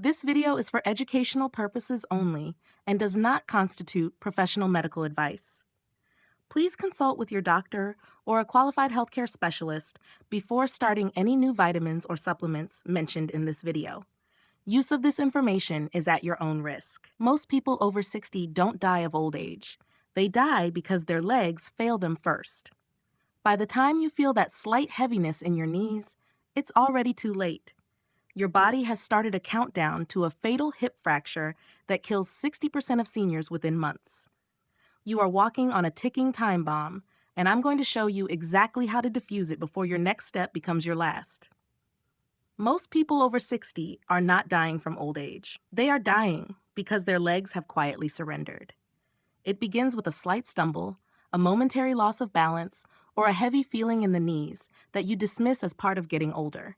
This video is for educational purposes only and does not constitute professional medical advice. Please consult with your doctor or a qualified healthcare specialist before starting any new vitamins or supplements mentioned in this video. Use of this information is at your own risk. Most people over 60 don't die of old age. They die because their legs fail them first. By the time you feel that slight heaviness in your knees, it's already too late. Your body has started a countdown to a fatal hip fracture that kills 60% of seniors within months. You are walking on a ticking time bomb, and I'm going to show you exactly how to defuse it before your next step becomes your last. Most people over 60 are not dying from old age. They are dying because their legs have quietly surrendered. It begins with a slight stumble, a momentary loss of balance, or a heavy feeling in the knees that you dismiss as part of getting older.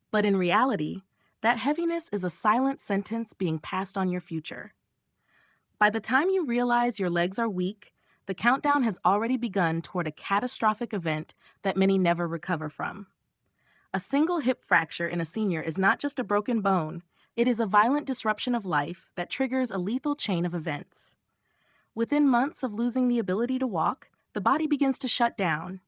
But in reality, that heaviness is a silent sentence being passed on your future. By the time you realize your legs are weak, the countdown has already begun toward a catastrophic event that many never recover from. A single hip fracture in a senior is not just a broken bone, it is a violent disruption of life that triggers a lethal chain of events. Within months of losing the ability to walk, the body begins to shut down.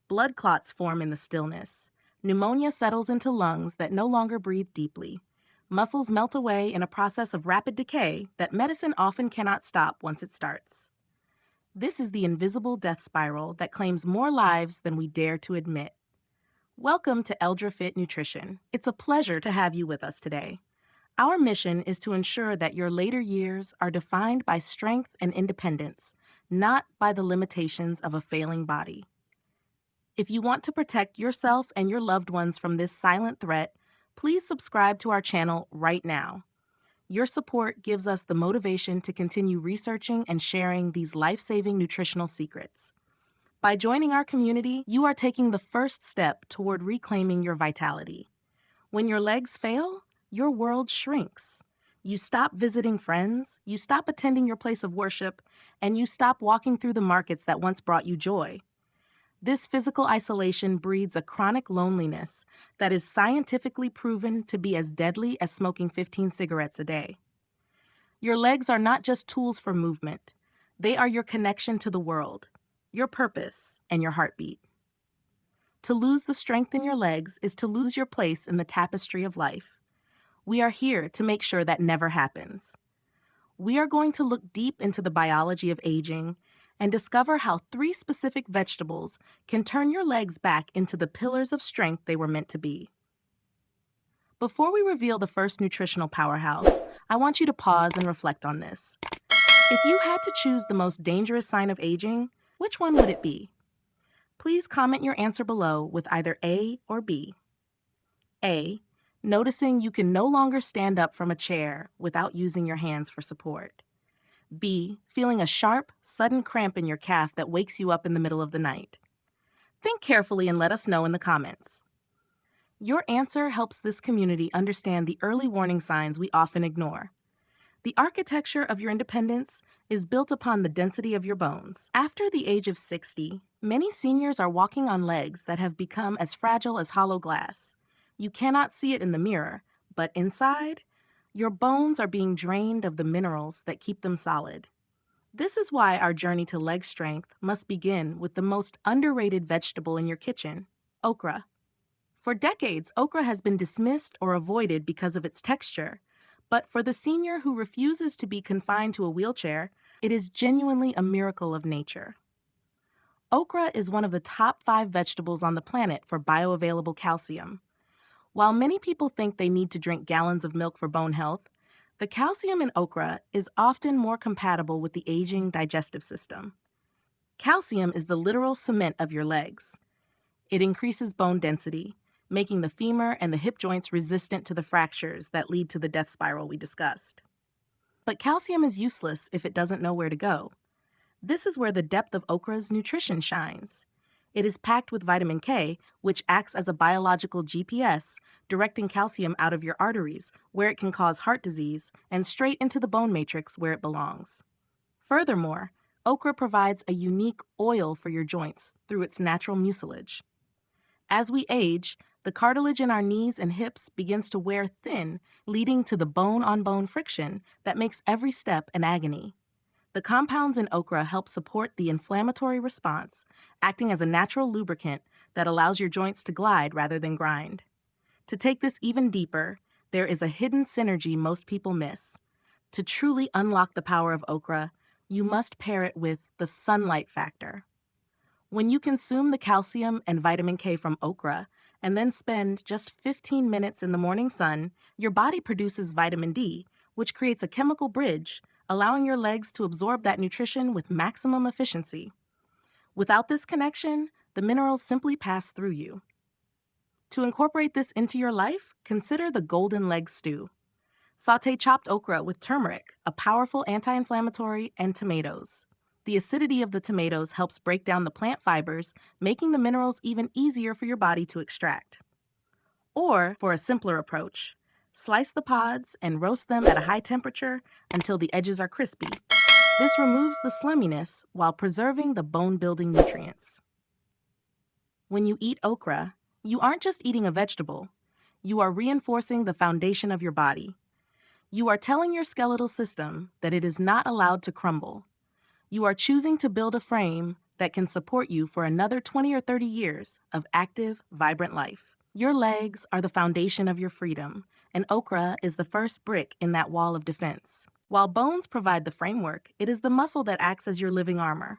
Blood clots form in the stillness. Pneumonia settles into lungs that no longer breathe deeply. Muscles melt away in a process of rapid decay that medicine often cannot stop once it starts. This is the invisible death spiral that claims more lives than we dare to admit. Welcome to EldraFit Nutrition. It's a pleasure to have you with us today. Our mission is to ensure that your later years are defined by strength and independence, not by the limitations of a failing body. If you want to protect yourself and your loved ones from this silent threat, please subscribe to our channel right now. Your support gives us the motivation to continue researching and sharing these life-saving nutritional secrets. By joining our community, you are taking the first step toward reclaiming your vitality. When your legs fail, your world shrinks. You stop visiting friends, you stop attending your place of worship, and you stop walking through the markets that once brought you joy. This physical isolation breeds a chronic loneliness that is scientifically proven to be as deadly as smoking 15 cigarettes a day. Your legs are not just tools for movement. They are your connection to the world, your purpose, and your heartbeat. To lose the strength in your legs is to lose your place in the tapestry of life. We are here to make sure that never happens. We are going to look deep into the biology of aging and discover how 3 specific vegetables can turn your legs back into the pillars of strength they were meant to be. Before we reveal the first nutritional powerhouse, I want you to pause and reflect on this. If you had to choose the most dangerous sign of aging, which one would it be? Please comment your answer below with either A or B. A. Noticing you can no longer stand up from a chair without using your hands for support. B. Feeling a sharp, sudden cramp in your calf that wakes you up in the middle of the night. Think carefully and let us know in the comments. Your answer helps this community understand the early warning signs we often ignore. The architecture of your independence is built upon the density of your bones. After the age of 60, many seniors are walking on legs that have become as fragile as hollow glass. You cannot see it in the mirror, but inside, your bones are being drained of the minerals that keep them solid. This is why our journey to leg strength must begin with the most underrated vegetable in your kitchen, okra. For decades, okra has been dismissed or avoided because of its texture, but for the senior who refuses to be confined to a wheelchair, it is genuinely a miracle of nature. Okra is one of the top 5 vegetables on the planet for bioavailable calcium. While many people think they need to drink gallons of milk for bone health, the calcium in okra is often more compatible with the aging digestive system. Calcium is the literal cement of your legs. It increases bone density, making the femur and the hip joints resistant to the fractures that lead to the death spiral we discussed. But calcium is useless if it doesn't know where to go. This is where the depth of okra's nutrition shines. It is packed with vitamin K, which acts as a biological GPS, directing calcium out of your arteries, where it can cause heart disease, and straight into the bone matrix where it belongs. Furthermore, okra provides a unique oil for your joints through its natural mucilage. As we age, The cartilage in our knees and hips begins to wear thin, leading to the bone-on-bone friction that makes every step an agony. The compounds in okra help support the inflammatory response, acting as a natural lubricant that allows your joints to glide rather than grind. To take this even deeper, there is a hidden synergy most people miss. To truly unlock the power of okra, you must pair it with the sunlight factor. When you consume the calcium and vitamin K from okra and then spend just 15 minutes in the morning sun, your body produces vitamin D, which creates a chemical bridge, allowing your legs to absorb that nutrition with maximum efficiency. Without this connection, the minerals simply pass through you. To incorporate this into your life, consider the golden leg stew. Sauté chopped okra with turmeric, a powerful anti-inflammatory, and tomatoes. The acidity of the tomatoes helps break down the plant fibers, making the minerals even easier for your body to extract. Or, for a simpler approach, slice the pods and roast them at a high temperature until the edges are crispy. This removes the slimminess while preserving the bone-building nutrients. When you eat okra, you aren't just eating a vegetable. You are reinforcing the foundation of your body. You are telling your skeletal system that it is not allowed to crumble. You are choosing to build a frame that can support you for another 20 or 30 years of active, vibrant life. Your legs are the foundation of your freedom, and okra is the first brick in that wall of defense. While bones provide the framework, it is the muscle that acts as your living armor.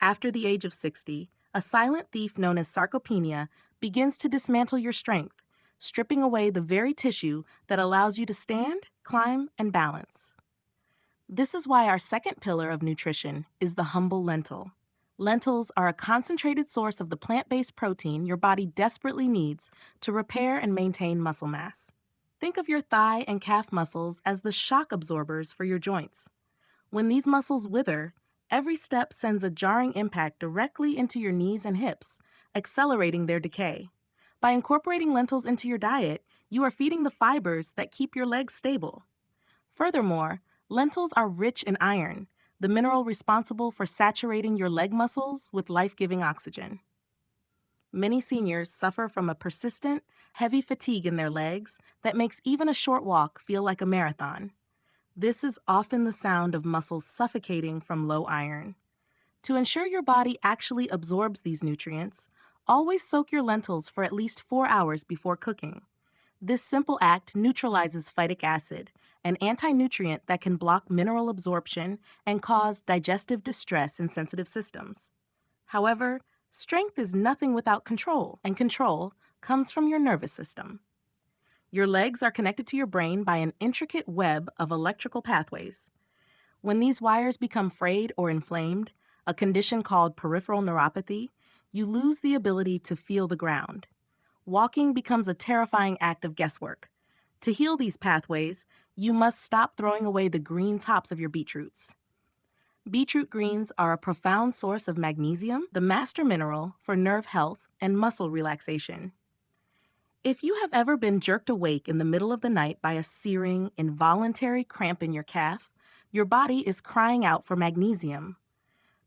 After the age of 60, a silent thief known as sarcopenia begins to dismantle your strength, stripping away the very tissue that allows you to stand, climb, and balance. This is why our second pillar of nutrition is the humble lentil. Lentils are a concentrated source of the plant-based protein your body desperately needs to repair and maintain muscle mass. Think of your thigh and calf muscles as the shock absorbers for your joints. When these muscles wither, every step sends a jarring impact directly into your knees and hips, accelerating their decay. By incorporating lentils into your diet, you are feeding the fibers that keep your legs stable. Furthermore, lentils are rich in iron, the mineral responsible for saturating your leg muscles with life-giving oxygen. Many seniors suffer from a persistent, heavy fatigue in their legs that makes even a short walk feel like a marathon. This is often the sound of muscles suffocating from low iron. To ensure your body actually absorbs these nutrients, always soak your lentils for at least 4 hours before cooking. This simple act neutralizes phytic acid, an anti-nutrient that can block mineral absorption and cause digestive distress in sensitive systems. However, strength is nothing without control, and control comes from your nervous system. Your legs are connected to your brain by an intricate web of electrical pathways. When these wires become frayed or inflamed, a condition called peripheral neuropathy, you lose the ability to feel the ground. Walking becomes a terrifying act of guesswork. To heal these pathways, you must stop throwing away the green tops of your beetroots. Beetroot greens are a profound source of magnesium, the master mineral for nerve health and muscle relaxation. If you have ever been jerked awake in the middle of the night by a searing, involuntary cramp in your calf, your body is crying out for magnesium.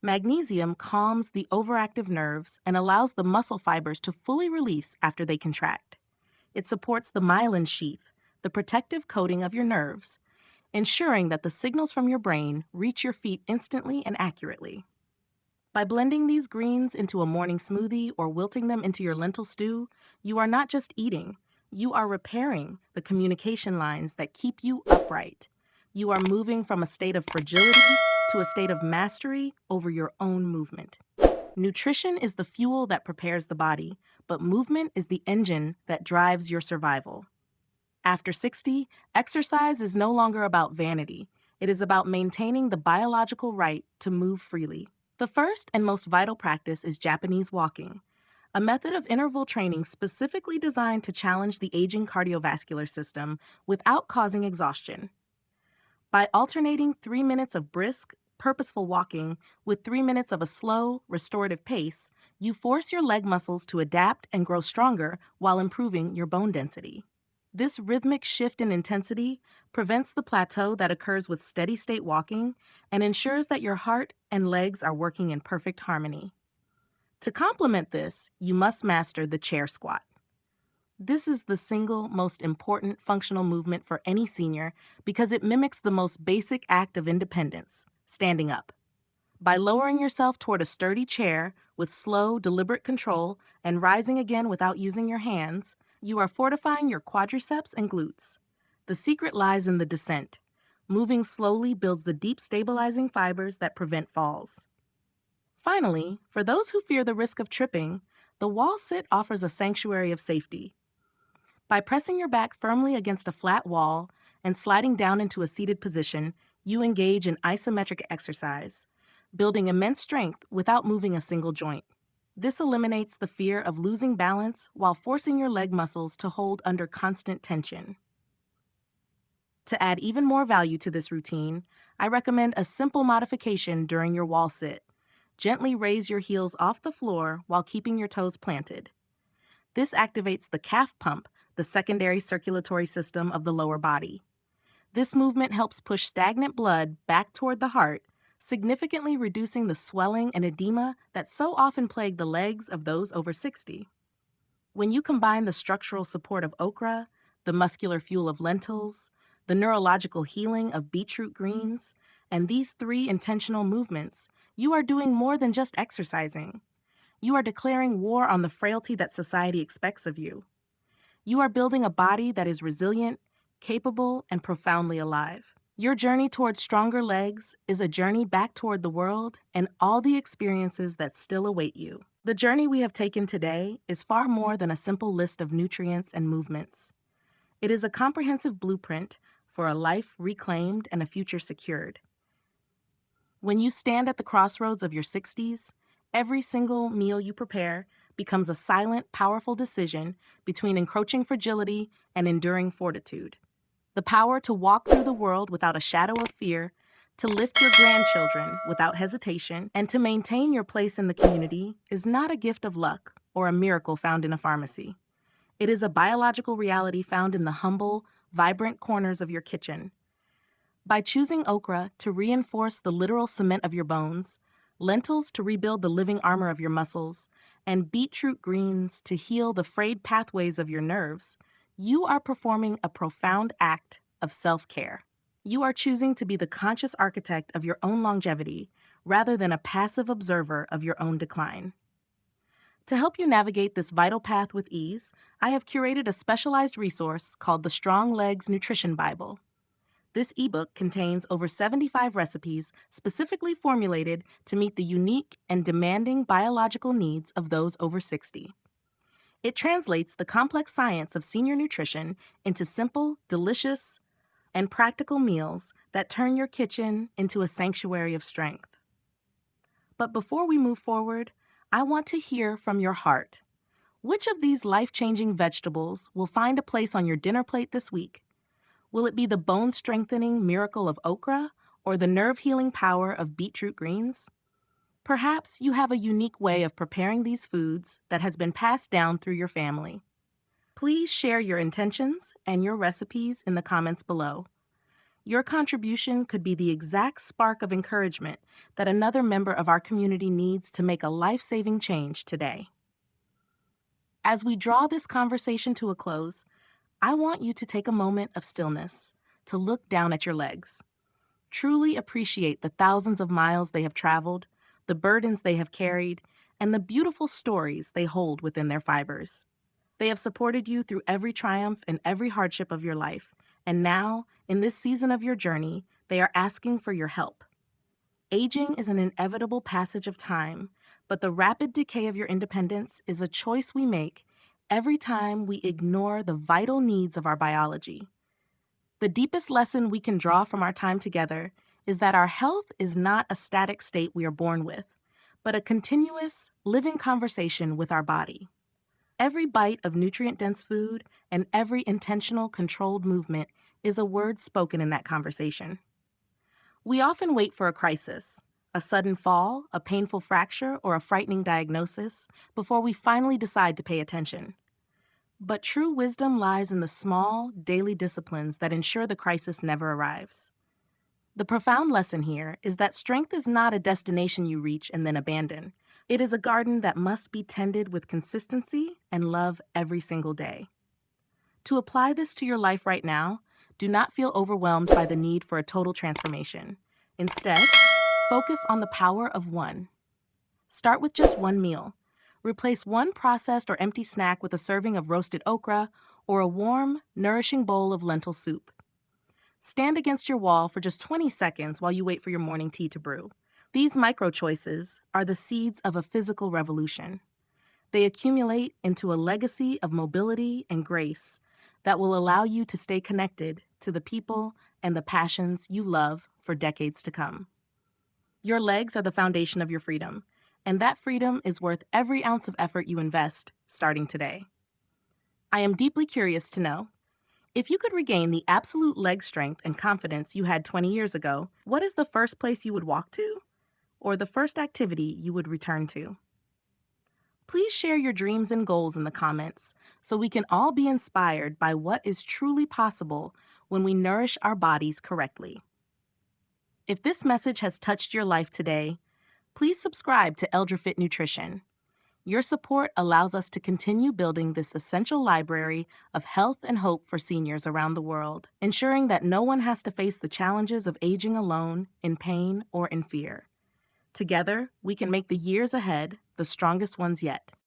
Magnesium calms the overactive nerves and allows the muscle fibers to fully release after they contract. It supports the myelin sheath, the protective coating of your nerves, ensuring that the signals from your brain reach your feet instantly and accurately. By blending these greens into a morning smoothie or wilting them into your lentil stew, you are not just eating, you are repairing the communication lines that keep you upright. You are moving from a state of fragility to a state of mastery over your own movement. Nutrition is the fuel that prepares the body, but movement is the engine that drives your survival. After 60, exercise is no longer about vanity. It is about maintaining the biological right to move freely. The first and most vital practice is Japanese walking, a method of interval training specifically designed to challenge the aging cardiovascular system without causing exhaustion. By alternating 3 minutes of brisk, purposeful walking with 3 minutes of a slow, restorative pace, you force your leg muscles to adapt and grow stronger while improving your bone density. This rhythmic shift in intensity prevents the plateau that occurs with steady-state walking and ensures that your heart and legs are working in perfect harmony. To complement this, you must master the chair squat. This is the single most important functional movement for any senior because it mimics the most basic act of independence, standing up. By lowering yourself toward a sturdy chair with slow, deliberate control and rising again without using your hands, you are fortifying your quadriceps and glutes. The secret lies in the descent. Moving slowly builds the deep stabilizing fibers that prevent falls. Finally, for those who fear the risk of tripping, the wall sit offers a sanctuary of safety. By pressing your back firmly against a flat wall and sliding down into a seated position, you engage in isometric exercise, building immense strength without moving a single joint. This eliminates the fear of losing balance while forcing your leg muscles to hold under constant tension. To add even more value to this routine, I recommend a simple modification during your wall sit. Gently raise your heels off the floor while keeping your toes planted. This activates the calf pump, the secondary circulatory system of the lower body. This movement helps push stagnant blood back toward the heart, significantly reducing the swelling and edema that so often plague the legs of those over 60. When you combine the structural support of okra, the muscular fuel of lentils, the neurological healing of beetroot greens, and these three intentional movements, you are doing more than just exercising. You are declaring war on the frailty that society expects of you. You are building a body that is resilient, capable, and profoundly alive. Your journey towards stronger legs is a journey back toward the world and all the experiences that still await you. The journey we have taken today is far more than a simple list of nutrients and movements. It is a comprehensive blueprint for a life reclaimed and a future secured. When you stand at the crossroads of your 60s, every single meal you prepare becomes a silent, powerful decision between encroaching fragility and enduring fortitude. The power to walk through the world without a shadow of fear, to lift your grandchildren without hesitation, and to maintain your place in the community is not a gift of luck or a miracle found in a pharmacy. It is a biological reality found in the humble, vibrant corners of your kitchen. By choosing okra to reinforce the literal cement of your bones, lentils to rebuild the living armor of your muscles, and beetroot greens to heal the frayed pathways of your nerves, you are performing a profound act of self-care. You are choosing to be the conscious architect of your own longevity rather than a passive observer of your own decline. To help you navigate this vital path with ease, I have curated a specialized resource called the Strong Legs Nutrition Bible. This ebook contains over 75 recipes specifically formulated to meet the unique and demanding biological needs of those over 60. It translates the complex science of senior nutrition into simple, delicious, and practical meals that turn your kitchen into a sanctuary of strength. But before we move forward, I want to hear from your heart. Which of these life-changing vegetables will find a place on your dinner plate this week? Will it be the bone-strengthening miracle of okra or the nerve-healing power of beetroot greens? Perhaps you have a unique way of preparing these foods that has been passed down through your family. Please share your intentions and your recipes in the comments below. Your contribution could be the exact spark of encouragement that another member of our community needs to make a life-saving change today. As we draw this conversation to a close, I want you to take a moment of stillness, to look down at your legs. Truly appreciate the thousands of miles they have traveled, the burdens they have carried, and the beautiful stories they hold within their fibers. They have supported you through every triumph and every hardship of your life, and now, in this season of your journey, they are asking for your help. Aging is an inevitable passage of time, but the rapid decay of your independence is a choice we make every time we ignore the vital needs of our biology. The deepest lesson we can draw from our time together is that our health is not a static state we are born with, but a continuous, living conversation with our body. Every bite of nutrient-dense food and every intentional, controlled movement is a word spoken in that conversation. We often wait for a crisis, a sudden fall, a painful fracture, or a frightening diagnosis before we finally decide to pay attention. But true wisdom lies in the small, daily disciplines that ensure the crisis never arrives. The profound lesson here is that strength is not a destination you reach and then abandon. It is a garden that must be tended with consistency and love every single day. To apply this to your life right now, do not feel overwhelmed by the need for a total transformation. Instead, focus on the power of one. Start with just one meal. Replace one processed or empty snack with a serving of roasted okra or a warm, nourishing bowl of lentil soup. Stand against your wall for just 20 seconds while you wait for your morning tea to brew. These micro choices are the seeds of a physical revolution. They accumulate into a legacy of mobility and grace that will allow you to stay connected to the people and the passions you love for decades to come. Your legs are the foundation of your freedom, and that freedom is worth every ounce of effort you invest starting today. I am deeply curious to know, if you could regain the absolute leg strength and confidence you had 20 years ago, what is the first place you would walk to? Or the first activity you would return to? Please share your dreams and goals in the comments so we can all be inspired by what is truly possible when we nourish our bodies correctly. If this message has touched your life today, please subscribe to EldraFit Nutrition. Your support allows us to continue building this essential library of health and hope for seniors around the world, ensuring that no one has to face the challenges of aging alone, in pain, or in fear. Together, we can make the years ahead the strongest ones yet.